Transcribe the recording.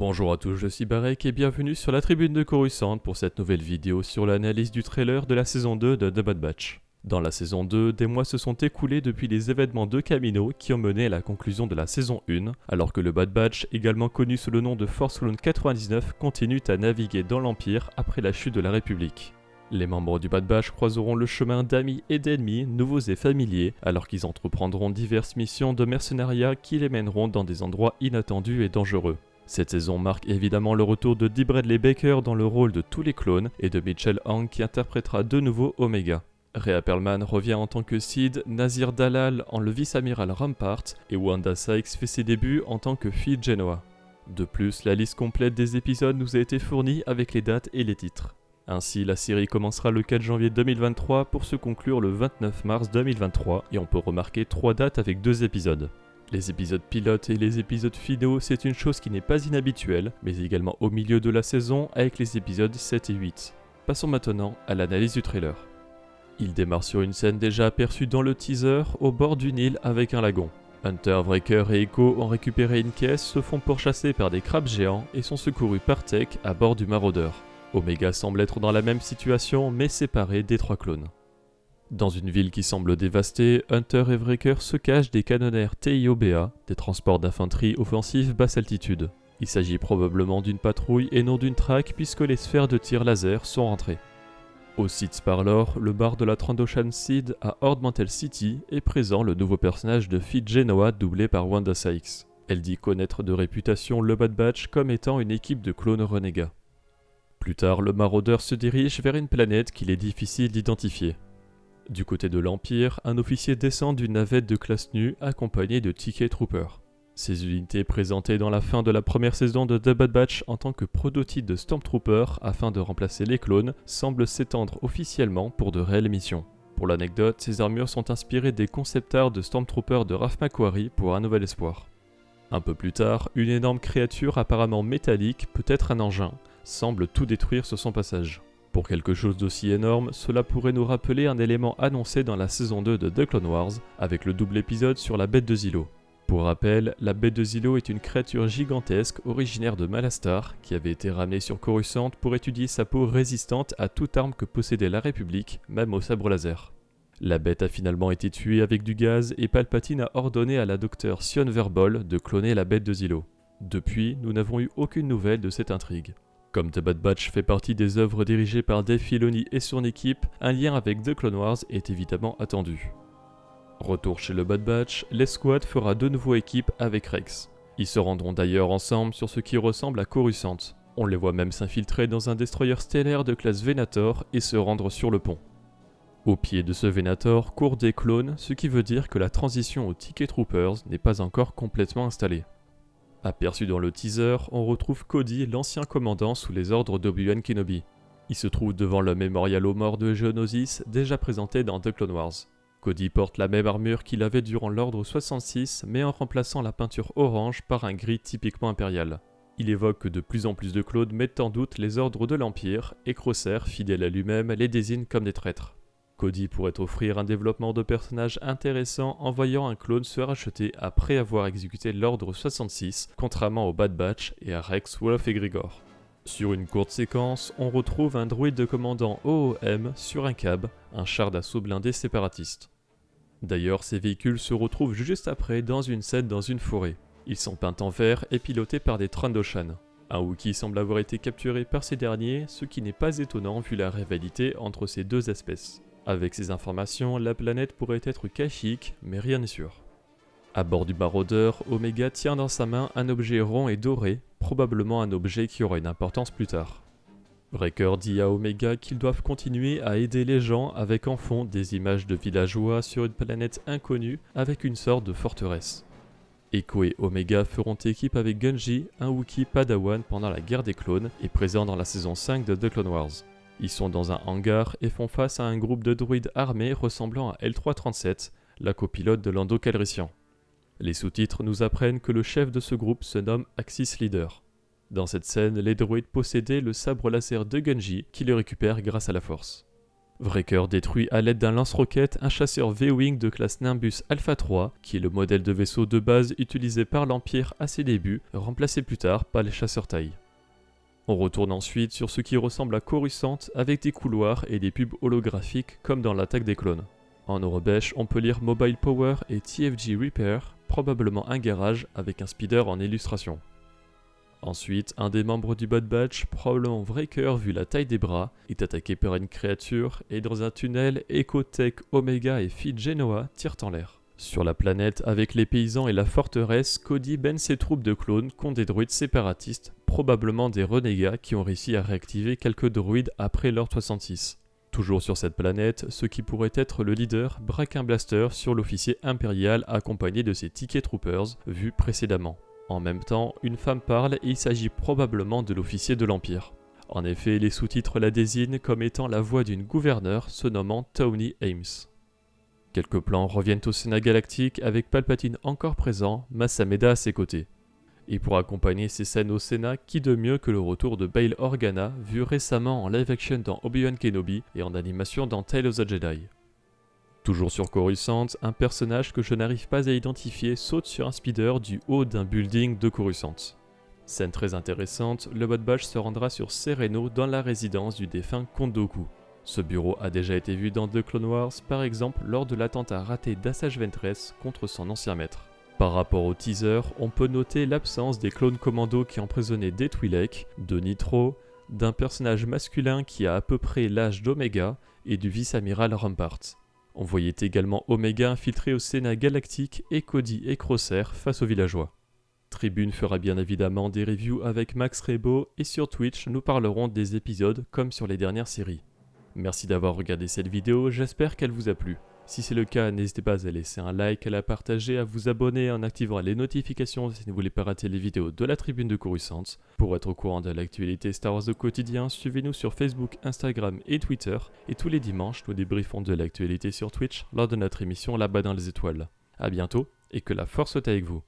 Bonjour à tous, je suis Barek et bienvenue sur la tribune de Coruscant pour cette nouvelle vidéo sur l'analyse du trailer de la saison 2 de The Bad Batch. Dans la saison 2, des mois se sont écoulés depuis les événements de Kamino qui ont mené à la conclusion de la saison 1, alors que le Bad Batch, également connu sous le nom de Force Clone 99, continue à naviguer dans l'Empire après la chute de la République. Les membres du Bad Batch croiseront le chemin d'amis et d'ennemis, nouveaux et familiers, alors qu'ils entreprendront diverses missions de mercenariat qui les mèneront dans des endroits inattendus et dangereux. Cette saison marque évidemment le retour de Dee Bradley Baker dans le rôle de tous les clones et de Mitchell Hong qui interprétera de nouveau Omega. Rhea Perlman revient en tant que Sid, Nazir Dalal en le vice-amiral Rampart et Wanda Sykes fait ses débuts en tant que fille Genoa. De plus, la liste complète des épisodes nous a été fournie avec les dates et les titres. Ainsi, la série commencera le 4 janvier 2023 pour se conclure le 29 mars 2023 et on peut remarquer 3 dates avec 2 épisodes. Les épisodes pilotes et les épisodes finaux, c'est une chose qui n'est pas inhabituelle, mais également au milieu de la saison avec les épisodes 7 et 8. Passons maintenant à l'analyse du trailer. Il démarre sur une scène déjà aperçue dans le teaser, au bord du Nil avec un lagon. Hunter, Wrecker et Echo ont récupéré une caisse, se font pourchasser par des crabes géants et sont secourus par Tech à bord du Marauder. Omega semble être dans la même situation, mais séparé des 3 clones. Dans une ville qui semble dévastée, Hunter et Wrecker se cachent des canonnaires TIOBA, des transports d'infanterie offensifs basse altitude. Il s'agit probablement d'une patrouille et non d'une traque puisque les sphères de tir laser sont rentrées. Au Seeds Parlor, le bar de la Trandoshan Seed à Ord Mantell City, est présent le nouveau personnage de Fee Genoa doublé par Wanda Sykes. Elle dit connaître de réputation le Bad Batch comme étant une équipe de clones renégats. Plus tard, le Marauder se dirige vers une planète qu'il est difficile d'identifier. Du côté de l'Empire, un officier descend d'une navette de classe nue accompagné de Ticket Trooper. Ces unités présentées dans la fin de la première saison de The Bad Batch en tant que prototype de Stormtrooper afin de remplacer les clones semblent s'étendre officiellement pour de réelles missions. Pour l'anecdote, ces armures sont inspirées des concept art de Stormtrooper de Ralph McQuarrie pour Un Nouvel Espoir. Un peu plus tard, une énorme créature apparemment métallique, peut-être un engin, semble tout détruire sur son passage. Pour quelque chose d'aussi énorme, cela pourrait nous rappeler un élément annoncé dans la saison 2 de The Clone Wars, avec le double épisode sur la bête de Zillo. Pour rappel, la bête de Zillo est une créature gigantesque originaire de Malastar, qui avait été ramenée sur Coruscant pour étudier sa peau résistante à toute arme que possédait la République, même au sabre laser. La bête a finalement été tuée avec du gaz et Palpatine a ordonné à la docteure Sion Verbol de cloner la bête de Zillo. Depuis, nous n'avons eu aucune nouvelle de cette intrigue. Comme The Bad Batch fait partie des œuvres dirigées par Dave Filoni et son équipe, un lien avec The Clone Wars est évidemment attendu. Retour chez le Bad Batch, l'escouade fera de nouveau équipe avec Rex. Ils se rendront d'ailleurs ensemble sur ce qui ressemble à Coruscant. On les voit même s'infiltrer dans un destroyer stellaire de classe Venator et se rendre sur le pont. Au pied de ce Venator courent des clones, ce qui veut dire que la transition aux Ticket Troopers n'est pas encore complètement installée. Aperçu dans le teaser, on retrouve Cody, l'ancien commandant sous les ordres d'Obi-Wan Kenobi. Il se trouve devant le mémorial aux morts de Geonosis, déjà présenté dans The Clone Wars. Cody porte la même armure qu'il avait durant l'ordre 66, mais en remplaçant la peinture orange par un gris typiquement impérial. Il évoque que de plus en plus de clones mettent en doute les ordres de l'Empire, et Crosshair, fidèle à lui-même, les désigne comme des traîtres. Cody pourrait offrir un développement de personnage intéressant en voyant un clone se racheter après avoir exécuté l'ordre 66, contrairement au Bad Batch et à Rex, Wolf et Grigor. Sur une courte séquence, on retrouve un droïde de commandant OOM sur un cab, un char d'assaut blindé séparatiste. D'ailleurs, ces véhicules se retrouvent juste après dans une scène dans une forêt. Ils sont peints en vert et pilotés par des Trandoshan. Un Wookiee semble avoir été capturé par ces derniers, ce qui n'est pas étonnant vu la rivalité entre ces deux espèces. Avec ces informations, la planète pourrait être Kashyyyk, mais rien n'est sûr. À bord du Marauder, Omega tient dans sa main un objet rond et doré, probablement un objet qui aura une importance plus tard. Wrecker dit à Omega qu'ils doivent continuer à aider les gens avec en fond des images de villageois sur une planète inconnue avec une sorte de forteresse. Echo et Omega feront équipe avec Gungi, un Wookiee Padawan pendant la guerre des clones et présent dans la saison 5 de The Clone Wars. Ils sont dans un hangar et font face à un groupe de droïdes armés ressemblant à L337, la copilote de Lando Calrissian. Les sous-titres nous apprennent que le chef de ce groupe se nomme Axis Leader. Dans cette scène, les droïdes possédaient le sabre laser de Gungi qui le récupère grâce à la force. Wrecker détruit à l'aide d'un lance-roquette un chasseur V-Wing de classe Nimbus Alpha 3, qui est le modèle de vaisseau de base utilisé par l'Empire à ses débuts, remplacé plus tard par les chasseurs taille. On retourne ensuite sur ce qui ressemble à Coruscant avec des couloirs et des pubs holographiques comme dans l'attaque des clones. En Aurebesh, on peut lire Mobile Power et TFG Repair, probablement un garage avec un speeder en illustration. Ensuite, un des membres du Bad Batch, probablement Wrecker vu la taille des bras, est attaqué par une créature et dans un tunnel, Ecotech, Omega et Phi Genoa tirent en l'air. Sur la planète, avec les paysans et la forteresse, Cody mène ses troupes de clones contre des droïdes séparatistes, probablement des renégats qui ont réussi à réactiver quelques droïdes après l'Ordre 66. Toujours sur cette planète, ce qui pourrait être le leader braque un blaster sur l'officier impérial accompagné de ses Ticket Troopers, vus précédemment. En même temps, une femme parle et il s'agit probablement de l'officier de l'Empire. En effet, les sous-titres la désignent comme étant la voix d'une gouverneure se nommant Tawny Ames. Quelques plans reviennent au Sénat galactique avec Palpatine encore présent, Masameda à ses côtés. Et pour accompagner ces scènes au Sénat, qui de mieux que le retour de Bail Organa, vu récemment en live-action dans Obi-Wan Kenobi et en animation dans Tale of the Jedi. Toujours sur Coruscant, un personnage que je n'arrive pas à identifier saute sur un speeder du haut d'un building de Coruscant. Scène très intéressante, le Bad Batch se rendra sur Sereno dans la résidence du défunt Count Dooku. Ce bureau a déjà été vu dans The Clone Wars, par exemple lors de l'attentat raté d'Asajj Ventress contre son ancien maître. Par rapport au teaser, on peut noter l'absence des clones commandos qui emprisonnaient des Twi'lek, de Nitro, d'un personnage masculin qui a à peu près l'âge d'Omega et du vice-amiral Rampart. On voyait également Omega infiltré au Sénat galactique et Cody et Crosshair face aux villageois. Tribune fera bien évidemment des reviews avec Max Rebo et sur Twitch nous parlerons des épisodes comme sur les dernières séries. Merci d'avoir regardé cette vidéo, j'espère qu'elle vous a plu. Si c'est le cas, n'hésitez pas à laisser un like, à la partager, à vous abonner en activant les notifications si vous ne voulez pas rater les vidéos de la Tribune de Coruscant. Pour être au courant de l'actualité Star Wars au quotidien, suivez-nous sur Facebook, Instagram et Twitter. Et tous les dimanches, nous débriefons de l'actualité sur Twitch lors de notre émission Là-bas dans les étoiles. A bientôt et que la force soit avec vous.